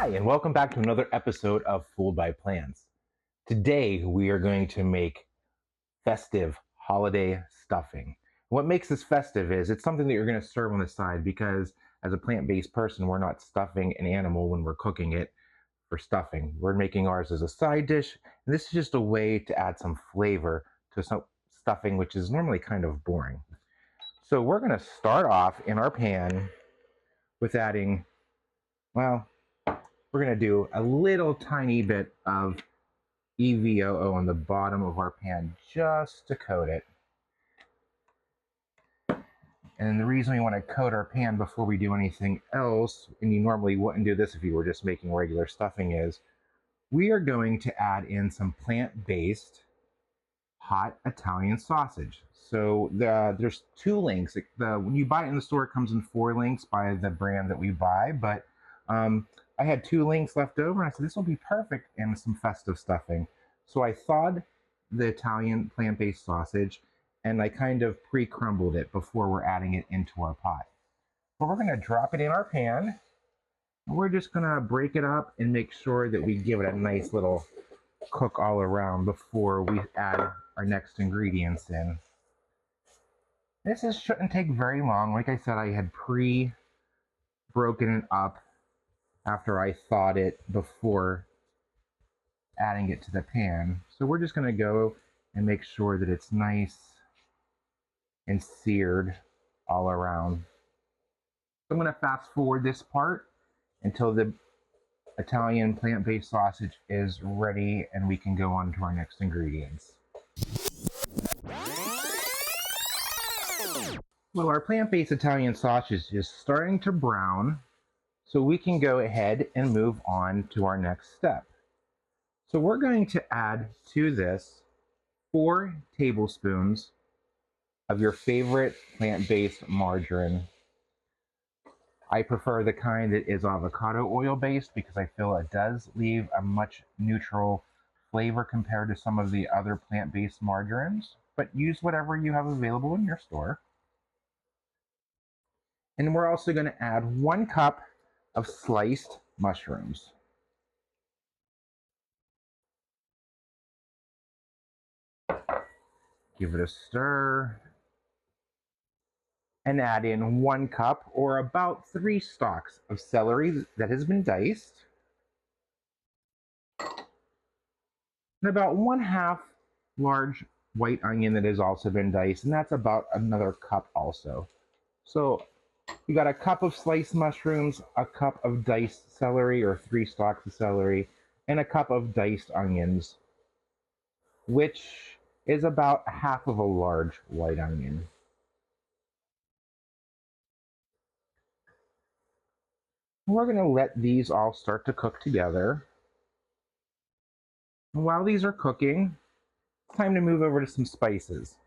Hi, and welcome back to another episode of Fooled by Plans. Today, we are going to make festive holiday stuffing. What makes this festive is it's something that you're going to serve on the side because as a plant-based person, we're not stuffing an animal when we're cooking it for stuffing. We're making ours as a side dish, and this is just a way to add some flavor to some stuffing, which is normally kind of boring. So we're going to start off in our pan with adding, well, we're going to do a little tiny bit of EVOO on the bottom of our pan just to coat it. And the reason we want to coat our pan before we do anything else, and you normally wouldn't do this if you were just making regular stuffing, is we are going to add in some plant-based hot Italian sausage. So there's two links. When you buy it in the store, it comes in 4 links by the brand that we buy, but I had 2 links left over, and I said this will be perfect in some festive stuffing. So I thawed the Italian plant-based sausage, and I kind of pre-crumbled it before we're adding it into our pot. But we're going to drop it in our pan, and we're just going to break it up and make sure that we give it a nice little cook all around before we add our next ingredients in. Shouldn't take very long. Like I said, I had pre-broken it up after I thawed it before adding it to the pan. So we're just going to go and make sure that it's nice and seared all around. So I'm going to fast forward this part until the Italian plant-based sausage is ready and we can go on to our next ingredients. Well, our plant-based Italian sausage is starting to brown, so we can go ahead and move on to our next step. So we're going to add to this 4 tablespoons of your favorite plant-based margarine. I prefer the kind that is avocado oil based because I feel it does leave a much neutral flavor compared to some of the other plant-based margarines, but use whatever you have available in your store. And we're also going to add 1 cup of sliced mushrooms. Give it a stir. And add in 1 cup or about 3 stalks of celery that has been diced. And about 1/2 large white onion that has also been diced, and that's about another cup also. So you got a cup of sliced mushrooms, a cup of diced celery or 3 stalks of celery, and a cup of diced onions, which is about 1/2 of a large white onion. We're going to let these all start to cook together. And while these are cooking, it's time to move over to some spices.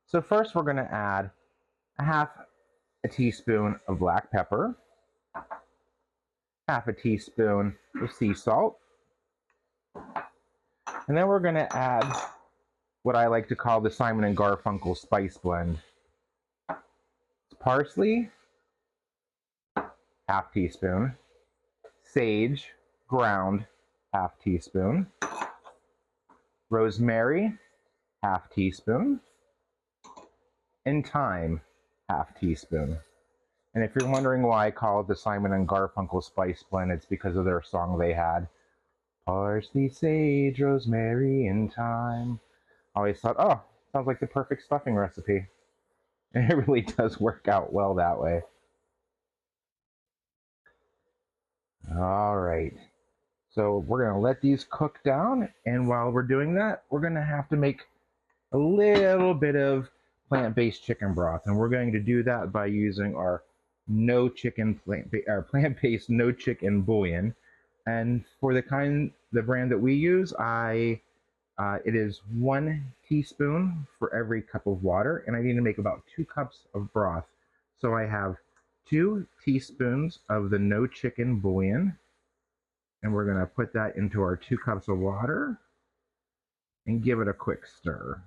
So first we're going to add 1/2 a teaspoon of black pepper, 1/2 a teaspoon of sea salt, and then we're going to add what I like to call the Simon and Garfunkel spice blend. It's parsley, 1/2 teaspoon, sage, ground, 1/2 teaspoon, rosemary, 1/2 teaspoon, and thyme, 1/2 teaspoon. And if you're wondering why I call it the Simon and Garfunkel spice blend, it's because of their song they had. Parsley, sage, rosemary, and thyme. I always thought, oh, sounds like the perfect stuffing recipe. And it really does work out well that way. All right. So we're going to let these cook down. And while we're doing that, we're going to have to make a little bit of plant-based chicken broth. And we're going to do that by using our plant-based no chicken bouillon. And for the brand that we use, it is 1 teaspoon for every cup of water, and I need to make about 2 cups of broth. So I have 2 teaspoons of the no chicken bouillon, and we're going to put that into our 2 cups of water and give it a quick stir.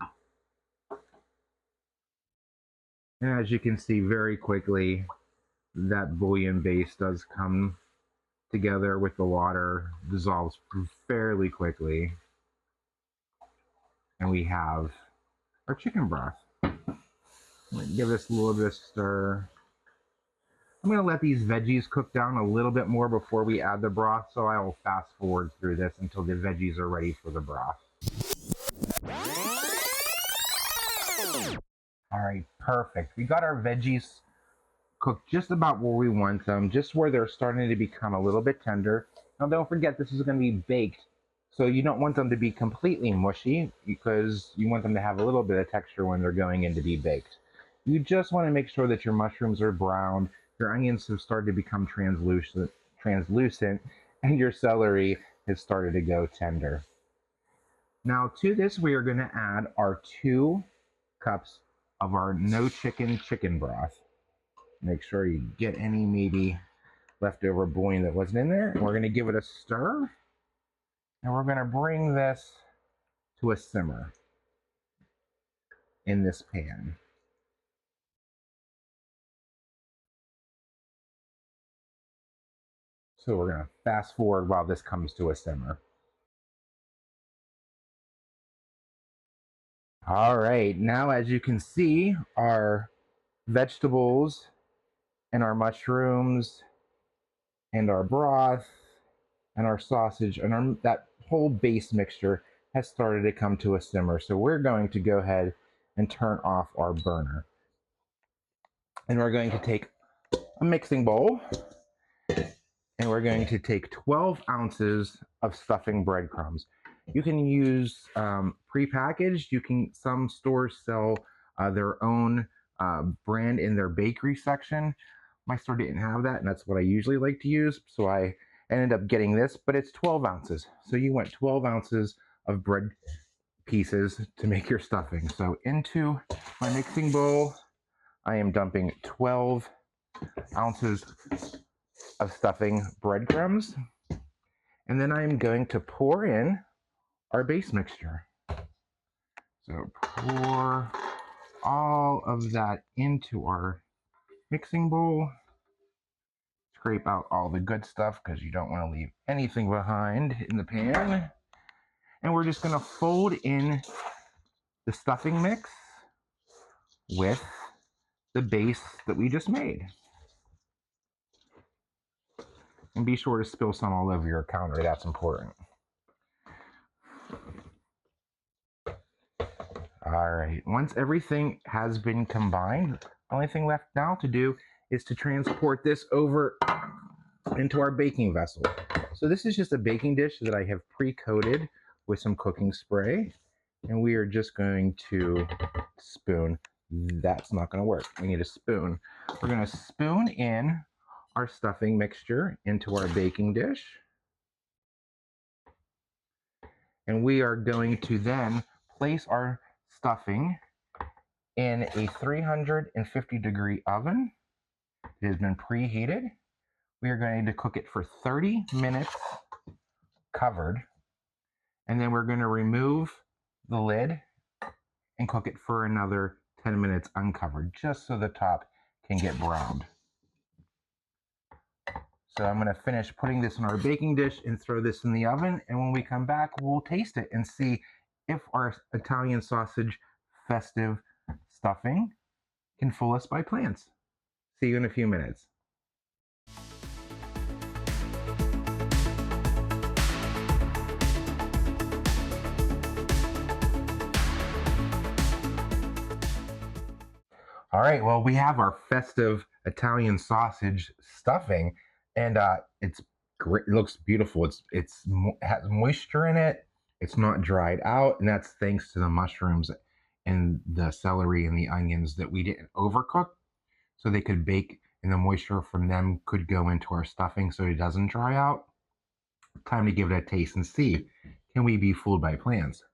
And as you can see very quickly, that bouillon base does come together with the water, dissolves fairly quickly. And we have our chicken broth. Give this a little bit of stir. I'm going to let these veggies cook down a little bit more before we add the broth, so I will fast forward through this until the veggies are ready for the broth. All right, perfect. We got our veggies cooked just about where we want them, just where they're starting to become a little bit tender. Now, don't forget, this is going to be baked, so you don't want them to be completely mushy because you want them to have a little bit of texture when they're going in to be baked. You just want to make sure that your mushrooms are browned, your onions have started to become translucent, and your celery has started to go tender. Now, to this, we are going to add our 2 cups of our no chicken broth. Make sure you get any maybe leftover bouillon that wasn't in there. And we're going to give it a stir. And we're going to bring this to a simmer in this pan. So we're going to fast forward while this comes to a simmer. All right, now as you can see, our vegetables and our mushrooms and our broth and our sausage and that whole base mixture has started to come to a simmer. So we're going to go ahead and turn off our burner. And we're going to take a mixing bowl and we're going to take 12 ounces of stuffing breadcrumbs. You can use prepackaged. Some stores sell their own brand in their bakery section. My store didn't have that, and that's what I usually like to use. So I ended up getting this, but it's 12 ounces. So you want 12 ounces of bread pieces to make your stuffing. So into my mixing bowl, I am dumping 12 ounces of stuffing breadcrumbs. And then I'm going to pour in our base mixture. So pour all of that into our mixing bowl. Scrape out all the good stuff because you don't want to leave anything behind in the pan. And we're just going to fold in the stuffing mix with the base that we just made. And be sure to spill some all over your counter, that's important. All right, once everything has been combined, the only thing left now to do is to transport this over into our baking vessel. So this is just a baking dish that I have pre-coated with some cooking spray, and we are just going to spoon. That's not going to work. We need a spoon. We're going to spoon in our stuffing mixture into our baking dish. And we are going to then place our stuffing in a 350-degree oven. It has been preheated. We are going to cook it for 30 minutes covered. And then we're going to remove the lid and cook it for another 10 minutes uncovered, just so the top can get browned. So I'm going to finish putting this in our baking dish and throw this in the oven. And when we come back, we'll taste it and see if our Italian sausage festive stuffing can fool us by plants. See you in a few minutes. All right, well, we have our festive Italian sausage stuffing, and it's great. It looks beautiful. It has moisture in it. It's not dried out, and that's thanks to the mushrooms and the celery and the onions that we didn't overcook, so they could bake, and the moisture from them could go into our stuffing so it doesn't dry out. Time to give it a taste and see, can we be fooled by plants?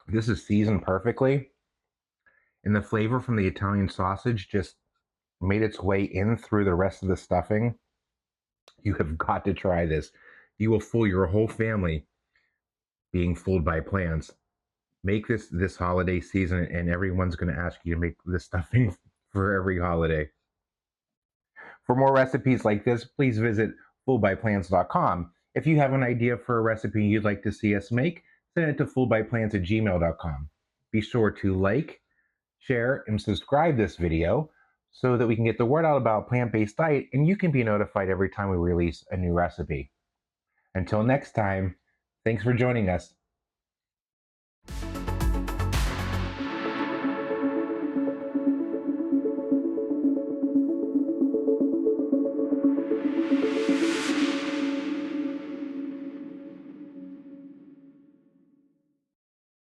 This is seasoned perfectly, and the flavor from the Italian sausage just made its way in through the rest of the stuffing. You have got to try this. You will fool your whole family being fooled by plants. Make this holiday season, and everyone's going to ask you to make this stuffing for every holiday. For more recipes like this, please visit fullbyplans.com. If you have an idea for a recipe you'd like to see us make, send it to fullbyplans@gmail.com. Be sure to like, share, and subscribe this video so that we can get the word out about a plant-based diet and you can be notified every time we release a new recipe. Until next time, thanks for joining us.